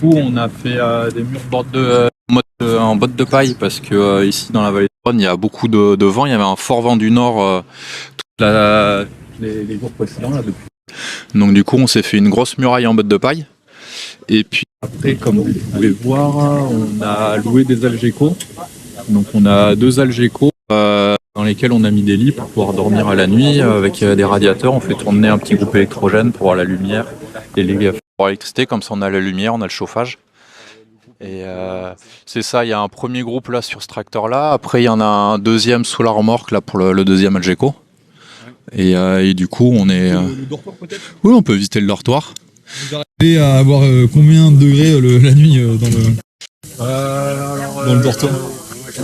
coup, on a fait des murs en botte de paille parce que ici dans la vallée de Rhône, il y a beaucoup de vent. Il y avait un fort vent du nord les jours précédents là, depuis. Donc du coup, on s'est fait une grosse muraille en botte de paille. Et puis après, comme vous pouvez voir, on a loué des Algeco. Donc on a 2 Algeco dans lesquels on a mis des lits pour pouvoir dormir à la nuit avec des radiateurs. On fait tourner un petit groupe électrogène pour avoir la lumière et pour l'électricité. Comme ça, on a la lumière, on a le chauffage. Et c'est ça, il y a un premier groupe là sur ce tracteur-là. Après, il y en a un deuxième sous la remorque là pour le deuxième Algeco. Et du coup, on est. Le dortoir peut-être. Oui, on peut visiter le dortoir. Vous arrivez à avoir combien de degrés la nuit dans le dortoir?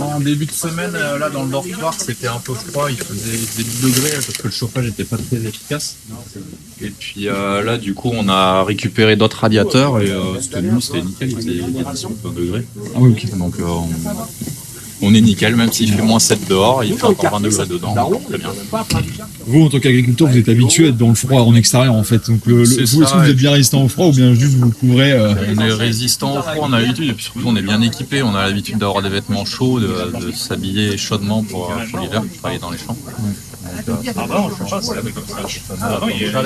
En début de semaine, là dans le dortoir, c'était un peu froid, il faisait 10 degrés parce que le chauffage n'était pas très efficace. Et puis là, du coup, on a récupéré d'autres radiateurs et cette nuit, c'était nickel, il faisait 10 degrés. Ah oui, ok. Donc on est nickel, même s'il fait moins 7 dehors, il fait encore 20 degrés dedans. Donc, très bien. Vous, en tant qu'agriculteur, vous êtes habitué à être dans le froid en extérieur en fait. Donc, est-ce que vous êtes bien résistant au froid ou bien juste vous couvrez On est résistant au froid, on a l'habitude, et puis surtout on est bien équipé. On a l'habitude d'avoir des vêtements chauds, de s'habiller chaudement pour l'hiver, pour travailler dans les champs. Donc,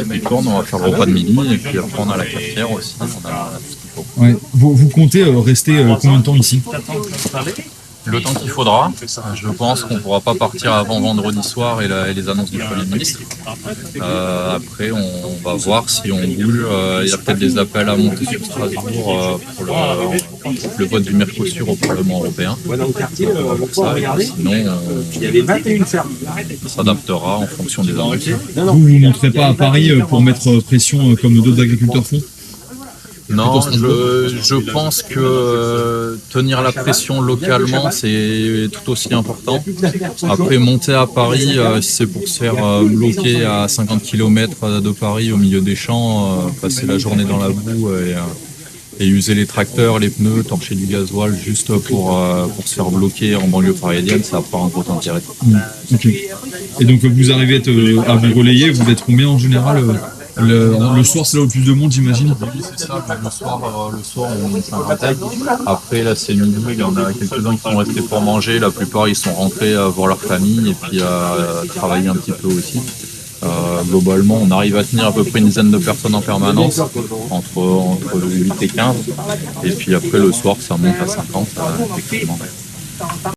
les tournes, on va faire le repas de midi, et puis après on a la cafetière aussi, on a tout ce qu'il faut. Ouais. Vous comptez rester combien de temps ici? Le temps qu'il faudra. Je pense qu'on ne pourra pas partir avant vendredi soir et les annonces du Premier ministre. Après, on va voir si on bouge. Il y a peut-être des appels à monter sur Strasbourg pour le vote du Mercosur au Parlement européen. Pour ça. Et sinon, on s'adaptera en fonction des annonces. Vous ne monterez pas à Paris pour mettre pression comme d'autres agriculteurs font? Non, je pense que tenir la pression localement, c'est tout aussi important. Après, monter à Paris, si c'est pour se faire bloquer à 50 km de Paris au milieu des champs, passer la journée dans la boue et user les tracteurs, les pneus, torcher du gasoil juste pour se faire bloquer en banlieue parisienne, ça n'a pas un gros intérêt. Okay. Et donc vous arrivez à vous relayer, vous êtes combien en général le soir, c'est là où le plus de monde, j'imagine. Oui, c'est ça. Le soir, on est une cinquantaine. Après, là, c'est midi. Il y en a quelques-uns qui sont restés pour manger. La plupart, ils sont rentrés voir leur famille et puis travailler un petit peu aussi. Globalement, on arrive à tenir à peu près une dizaine de personnes en permanence, entre 8 et 15. Et puis après, le soir, ça monte à 50, effectivement.